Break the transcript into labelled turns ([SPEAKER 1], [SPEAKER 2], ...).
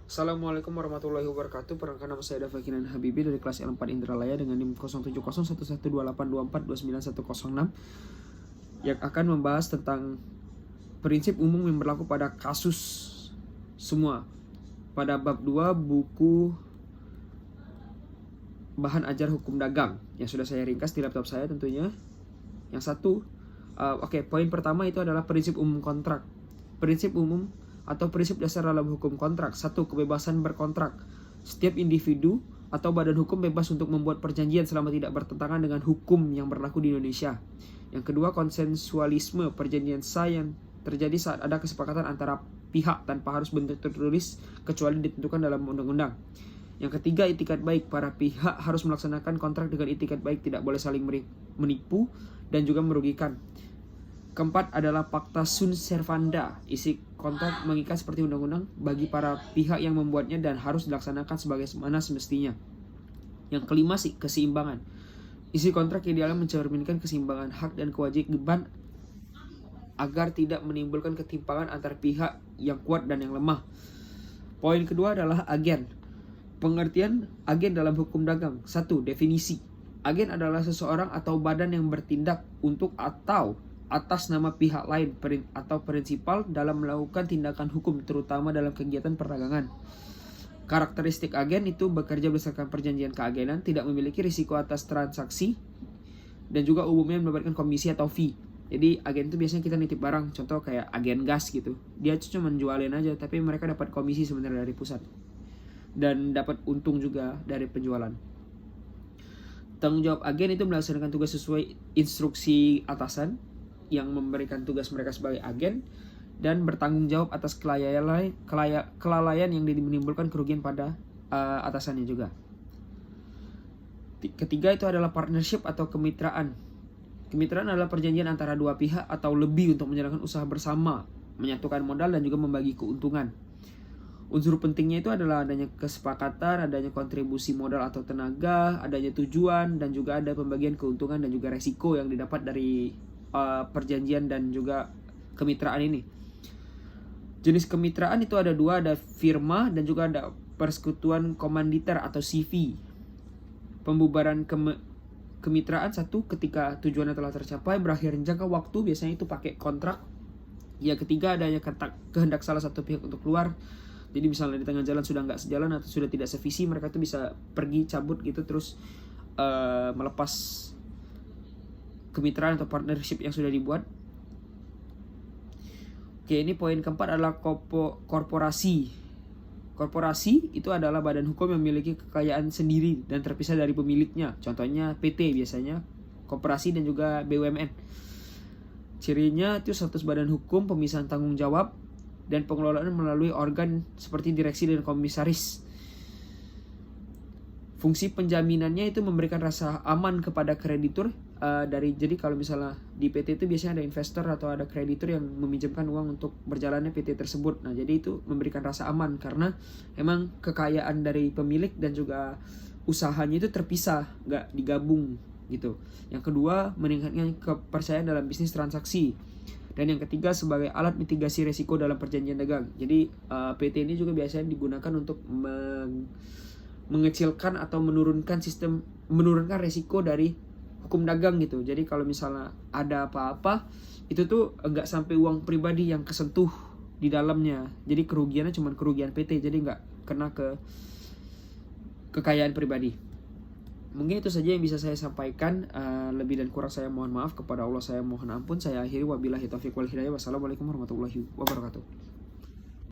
[SPEAKER 1] Assalamualaikum warahmatullahi wabarakatuh. Perkenalkan, nama saya Dava Kinan Habibi dari kelas L4 Indralaya dengan NIM 0701128284291006 yang akan membahas tentang prinsip umum yang berlaku pada kasus semua pada bab 2 buku bahan ajar hukum dagang yang sudah saya ringkas di laptop saya tentunya. Yang satu, poin pertama itu adalah prinsip umum kontrak. Prinsip umum atau prinsip dasar dalam hukum kontrak. Satu, kebebasan berkontrak. Setiap individu atau badan hukum bebas untuk membuat perjanjian selama tidak bertentangan dengan hukum yang berlaku di Indonesia. Yang kedua, konsensualisme. Perjanjian sah yang terjadi saat ada kesepakatan antara pihak tanpa harus bentuk tertulis kecuali ditentukan dalam undang-undang. Yang ketiga, itikat baik. Para pihak harus melaksanakan kontrak dengan itikat baik, tidak boleh saling menipu dan juga merugikan. Keempat adalah fakta sunt servanda. Isi kontrak mengikat seperti undang-undang bagi para pihak yang membuatnya dan harus dilaksanakan sebagaimana semestinya. Yang kelima sih, keseimbangan. Isi kontrak idealnya mencerminkan keseimbangan hak dan kewajiban agar tidak menimbulkan ketimpangan antar pihak yang kuat dan yang lemah. Poin kedua adalah agen. Pengertian agen dalam hukum dagang. Satu, definisi. Agen adalah seseorang atau badan yang bertindak untuk atau atas nama pihak lain atau prinsipal dalam melakukan tindakan hukum, terutama dalam kegiatan perdagangan. Karakteristik agen itu bekerja berdasarkan perjanjian keagenan, tidak memiliki risiko atas transaksi, dan juga umumnya mendapatkan komisi atau fee. Jadi agen itu biasanya kita nitip barang, contoh kayak agen gas gitu. Dia cuma jualin aja, tapi mereka dapat komisi sebenarnya dari pusat. Dan dapat untung juga dari penjualan. Tanggung jawab agen itu melaksanakan tugas sesuai instruksi atasan yang memberikan tugas mereka sebagai agen dan bertanggung jawab atas kelalaian yang menimbulkan kerugian pada atasannya juga. Ketiga itu adalah partnership atau kemitraan. Kemitraan adalah perjanjian antara dua pihak atau lebih untuk menjalankan usaha bersama, menyatukan modal dan juga membagi keuntungan. Unsur pentingnya itu adalah adanya kesepakatan, adanya kontribusi modal atau tenaga, adanya tujuan, dan juga ada pembagian keuntungan dan juga resiko yang didapat dari perjanjian dan juga kemitraan ini. Jenis kemitraan itu ada dua, ada firma dan juga ada persekutuan komanditer atau CV. Pembubaran kemitraan satu, ketika tujuannya telah tercapai berakhir jangka waktu, biasanya itu pakai kontrak. Yang ketiga, adanya kehendak salah satu pihak untuk keluar. Jadi misalnya di tengah jalan sudah nggak sejalan atau sudah tidak sevisi, mereka tuh bisa pergi cabut gitu, terus melepas kemitraan atau partnership yang sudah dibuat. Oke, ini poin keempat adalah korporasi. Korporasi itu adalah badan hukum yang memiliki kekayaan sendiri dan terpisah dari pemiliknya. Contohnya PT biasanya, koperasi dan juga BUMN. Cirinya itu status badan hukum, pemisahan tanggung jawab, dan pengelolaan melalui organ seperti direksi dan komisaris. Fungsi penjaminannya itu memberikan rasa aman kepada kreditur. Jadi kalau misalnya di PT itu biasanya ada investor atau ada kreditur yang meminjamkan uang untuk berjalannya PT tersebut. Nah, jadi itu memberikan rasa aman karena emang kekayaan dari pemilik dan juga usahanya itu terpisah, nggak digabung gitu. Yang kedua, meningkatkan kepercayaan dalam bisnis transaksi. Dan yang ketiga, sebagai alat mitigasi resiko dalam perjanjian dagang. Jadi PT ini juga biasanya digunakan untuk mengecilkan atau menurunkan resiko dari hukum dagang gitu. Jadi kalau misalnya ada apa-apa, itu tuh enggak sampai uang pribadi yang kesentuh di dalamnya. Jadi kerugiannya cuma kerugian PT, jadi enggak kena ke kekayaan pribadi. Mungkin itu saja yang bisa saya sampaikan. Lebih dan kurang saya mohon maaf. Kepada Allah saya mohon ampun. Saya akhiri, wabillahi taufiq wal hidayah. Wassalamualaikum warahmatullahi wabarakatuh.